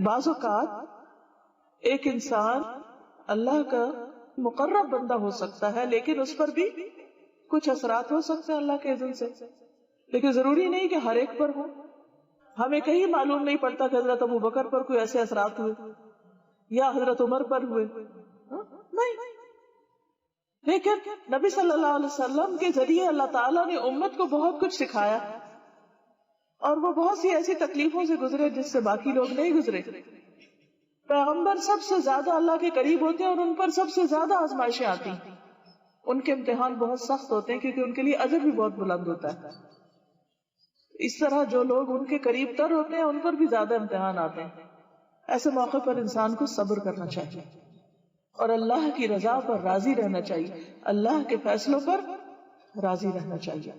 بعض اوقات ایک انسان اللہ کا مقرب بندہ ہو سکتا ہے، لیکن اس پر بھی کچھ اثرات ہو سکتے ہیں اللہ کے اذن سے، لیکن ضروری نہیں کہ ہر ایک پر ہو. ہمیں کہیں معلوم نہیں پڑتا کہ حضرت ابو بکر پر کوئی ایسے اثرات ہوئے یا حضرت عمر پر ہوئے، نہیں. لیکن نبی صلی اللہ علیہ وسلم کے ذریعے اللہ تعالیٰ نے امت کو بہت کچھ سکھایا، اور وہ بہت سی ایسی تکلیفوں سے گزرے جس سے باقی لوگ نہیں گزرے. پیغمبر سب سے زیادہ اللہ کے قریب ہوتے ہیں اور ان پر سب سے زیادہ آزمائشیں آتی ہیں. ان کے امتحان بہت سخت ہوتے ہیں کیونکہ ان کے لیے اجر بھی بہت بلند ہوتا ہے. اس طرح جو لوگ ان کے قریب تر ہوتے ہیں ان پر بھی زیادہ امتحان آتے ہیں. ایسے موقع پر انسان کو صبر کرنا چاہیے اور اللہ کی رضا پر راضی رہنا چاہیے، اللہ کے فیصلوں پر راضی رہنا چاہیے.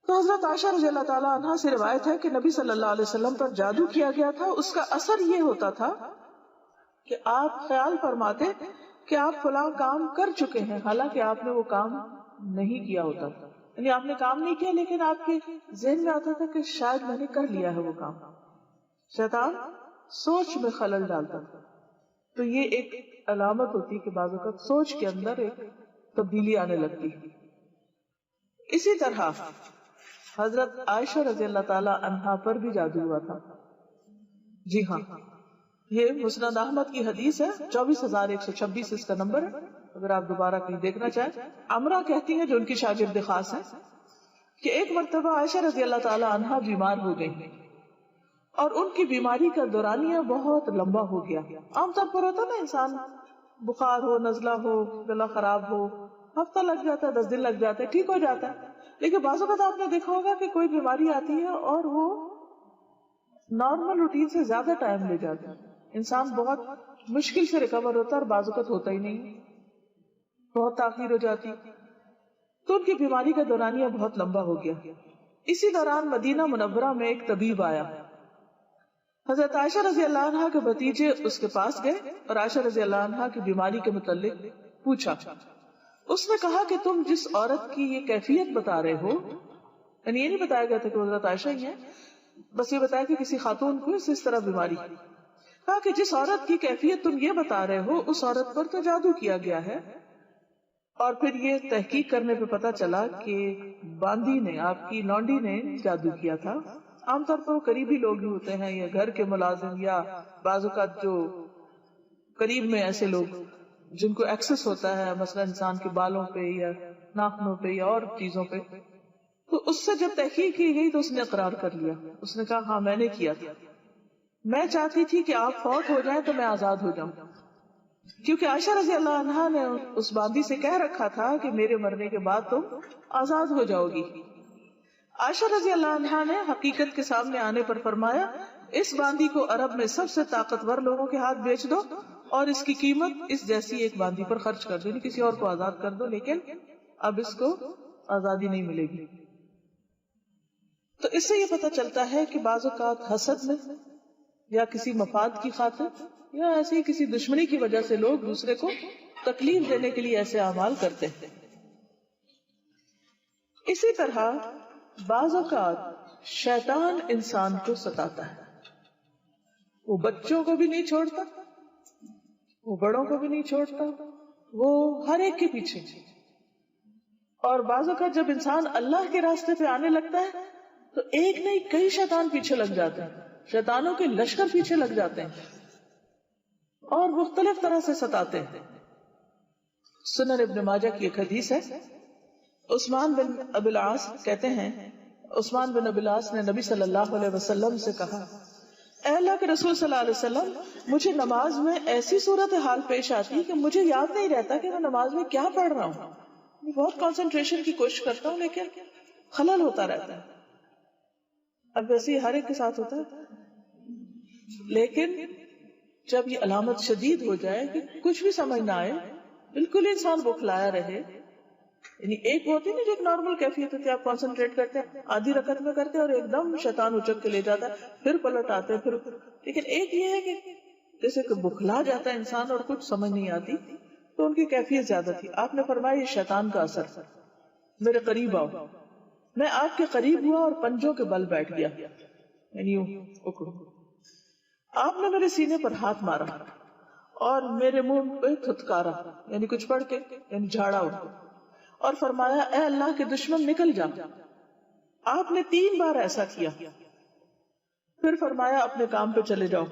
تو حضرت عائشہ رضی اللہ تعالیٰ عنہا سے روایت ہے کہ نبی صلی اللہ علیہ وسلم پر جادو کیا گیا تھا. اس کا اثر یہ ہوتا تھا کہ آپ خیال فرماتے کہ آپ فلاں کام کر چکے ہیں، حالانکہ آپ نے وہ کام نہیں کیا ہوتا تھا. یعنی آپ نے کام نہیں کیا لیکن آپ کے ذہن میں آتا تھا کہ شاید میں نے کر لیا ہے وہ کام. شیطان سوچ میں خلل ڈالتا تھا. تو یہ ایک علامت ہوتی کہ بعض اوقات سوچ کے اندر ایک تبدیلی آنے لگتی. اسی طرح حضرت عائشہ رضی اللہ تعالی عنہا پر بھی جادو ہوا تھا. جی ہاں، یہ مسند احمد کی حدیث ہے، 24,126 اس کا نمبر ہے، اگر آپ دوبارہ کہیں دیکھنا چاہیں. عمرہ کہتی ہیں جو ان کی شاگرد خاص ہے کہ ایک مرتبہ عائشہ رضی اللہ تعالی عنہا بیمار ہو گئی اور ان کی بیماری کا دورانیہ بہت لمبا ہو گیا. عام طور پر ہوتا نا انسان بخار ہو، نزلہ ہو، گلا خراب ہو، ہفتہ لگ جاتا ہے، 10 دن لگ جاتے ہیں، ٹھیک ہو جاتا ہے. لیکن بعض اوقات آپ نے دیکھا ہوگا کہ کوئی بیماری آتی ہے اور وہ نارمل روٹین سے زیادہ ٹائم لے جاتا ہے. انسان بہت مشکل سے ریکور ہوتا ہے اور بعض اوقات ہوتا ہی نہیں، بہت تاخیر ہو جاتی. تو ان کی بیماری کا دورانیہ بہت لمبا ہو گیا. اسی دوران مدینہ منورہ میں ایک طبیب آیا. حضرت عائشہ رضی اللہ عنہا کے بھتیجے اس کے پاس گئے اور عائشہ رضی اللہ عنہا کی بیماری کے متعلق پوچھا. اس نے کہا کہ تم جس عورت کی یہ کیفیت بتا رہے ہو، یعنی یہ نہیں بتایا گیا تھا کہ حضرت عائشہ ہی ہیں، بس یہ بتایا کہ کسی خاتون کو اس طرح بیماری. کہا کہ جس عورت کی کیفیت تم یہ بتا رہے ہو اس عورت پر تو جادو کیا گیا ہے. اور پھر یہ تحقیق کرنے پہ پتا چلا کہ باندی نے، آپ کی لونڈی نے جادو کیا تھا. عام طور پر وہ قریبی لوگ ہی ہوتے ہیں یا گھر کے ملازم یا بعض اوقات جو قریب میں ایسے لوگ جن کو ایکسس ہوتا ہے، مثلا انسان کے بالوں پہ یا ناخنوں پہ یا اور چیزوں پہ. تو اس سے جب تحقیق کی گئی تو اس نے اقرار کر لیا. اس نے کہا ہاں میں نے کیا تھا، میں چاہتی تھی کہ آپ فوت ہو جائیں تو میں آزاد ہو جاؤں، کیونکہ عائشہ رضی اللہ عنہا نے اس باندی سے کہہ رکھا تھا کہ میرے مرنے کے بعد تم آزاد ہو جاؤ گی. عائشہ رضی اللہ عنہا نے حقیقت کے سامنے آنے پر فرمایا اس باندی کو عرب میں سب سے طاقتور لوگوں کے ہاتھ بیچ دو اور اس کی قیمت اس جیسی ایک باندی پر خرچ کر دو، کسی اور کو آزاد کر دو، لیکن اب اس کو آزادی نہیں ملے گی. تو اس سے یہ پتہ چلتا ہے کہ بعض اوقات حسد میں یا کسی مفاد کی خاطر یا ایسی کسی دشمنی کی وجہ سے لوگ دوسرے کو تکلیف دینے کے لیے ایسے اعمال کرتے ہیں. اسی طرح بعض اوقات شیطان انسان کو ستاتا ہے. وہ بچوں کو بھی نہیں چھوڑتا، وہ بڑوں کو بھی نہیں چھوڑتا، وہ ہر ایک کے پیچھے. اور بعض اوقات جب انسان اللہ کے راستے پہ آنے لگتا ہے تو ایک نہیں کئی شیطان پیچھے لگ جاتے ہیں، شیطانوں کے لشکر پیچھے لگ جاتے ہیں اور مختلف طرح سے ستاتے ہیں. سنن ابن ماجہ کی ایک حدیث ہے، عثمان بن ابی العاص کہتے ہیں عثمان بن ابی العاص نے نبی صلی اللہ علیہ وسلم سے کہا اے اللہ کے رسول صلی اللہ علیہ وسلم، مجھے نماز میں ایسی صورتحال پیش آتی کہ مجھے یاد نہیں رہتا کہ میں نماز میں کیا پڑھ رہا ہوں. بہت کنسنٹریشن کی کوشش کرتا ہوں لیکن خلل ہوتا رہتا ہے. اب ویسے ہی ہر ایک کے ساتھ ہوتا ہے، لیکن جب یہ علامت شدید ہو جائے کہ کچھ بھی سمجھ نہ آئے، بالکل انسان بوکھلایا رہے، یعنی ایک ہوتی نہیں جو ایک نارمل کیفیت ہوتی ہے، آپ کنسنٹریٹ کرتے ہیں آدھی رکعت میں کرتے ہیں اور ایک دم شیطان اچک کے لے جاتا ہے، پھر پلٹ آتے ہیں، پھر لیکن ایک یہ ہے کہ جیسے کہ بکھلا جاتا ہے انسان اور کچھ سمجھ نہیں آتی، تو ان کی کیفیت زیادہ تھی. آپ نے فرمایا یہ شیطان کا اثر، میرے قریب آؤ. میں آپ کے قریب ہوا اور پنجوں کے بل بیٹھ گیا، یعنی آپ نے میرے سینے پر ہاتھ مارا اور میرے منہ پہ تھتکارا، یعنی کچھ پڑھ کے، یعنی جھاڑا ان کو، اور فرمایا اے اللہ کے دشمن نکل جا۔ آپ نے 3 بار ایسا کیا، پھر فرمایا اپنے کام پہ چلے جاؤ۔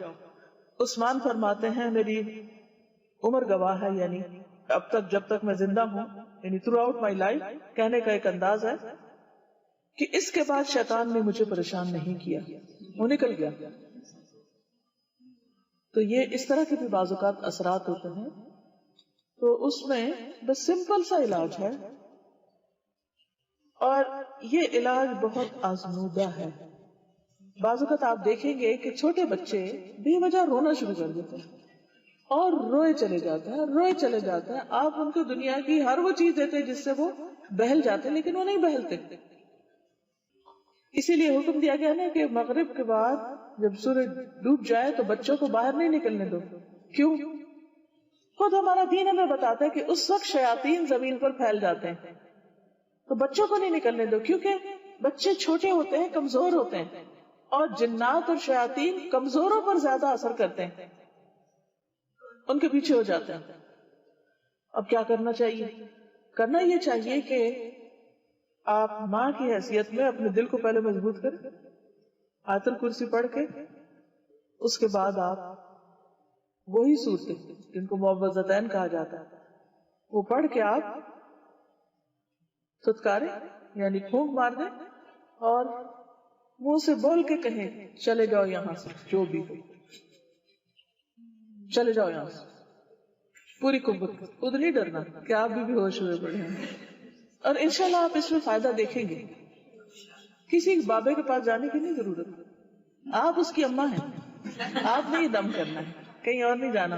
عثمان فرماتے ہیں میری عمر گواہ ہے، یعنی اب تک جب تک میں زندہ ہوں، یعنی تھرو آؤٹ مائی لائف، کہنے کا ایک انداز ہے کہ اس کے بعد شیطان نے مجھے پریشان نہیں کیا، وہ نکل گیا۔ تو یہ اس طرح کے بھی بعض اوقات اثرات ہوتے ہیں، تو اس میں بس سمپل سا علاج ہے، اور یہ علاج بہت آزمودہ ہے۔ بعض اوقات آپ دیکھیں گے کہ چھوٹے بچے بے وجہ رونا شروع کر دیتے ہیں اور روئے چلے جاتے ہیں، روئے چلے جاتے ہیں۔ آپ ان کو دنیا کی ہر وہ چیز دیتے ہیں جس سے وہ بہل جاتے ہیں، لیکن وہ نہیں بہلتے۔ اسی لیے حکم دیا گیا نا کہ مغرب کے بعد جب سورج ڈوب جائے تو بچوں کو باہر نہیں نکلنے دو۔ کیوں؟ خود ہمارا دین ہمیں بتاتا ہے کہ اس وقت شیاطین زمین پر پھیل جاتے ہیں، تو بچوں کو نہیں نکلنے دو، کیونکہ بچے چھوٹے ہوتے ہیں، کمزور ہوتے ہیں، اور جنات اور شیاطین کمزوروں پر زیادہ اثر کرتے ہیں، ان کے پیچھے ہو جاتے ہیں۔ اب کیا کرنا چاہیے؟ کرنا یہ چاہیے کہ آپ ماں کی حیثیت میں اپنے دل کو پہلے مضبوط کریں، آیت الکرسی پڑھ کے، اس کے بعد آپ وہی صورتیں جن کو معوذتین کہا جاتا ہے وہ پڑھ کے آپ تھتکاریں، یعنی پھونک مار دیں، اور منہ سے بول کے کہیں چلے جاؤ یہاں سے، جو بھی ہو چلے جاؤ یہاں سے، پوری قوت۔ خود نہیں ڈرنا کہ آپ بھی ہوش ہوئے پڑے ہیں، اور انشاءاللہ آپ اس میں فائدہ دیکھیں گے۔ کسی بابے کے پاس جانے کی نہیں ضرورت، آپ اس کی اماں ہیں، آپ نے یہ دم کرنا ہے، کہیں اور نہیں جانا۔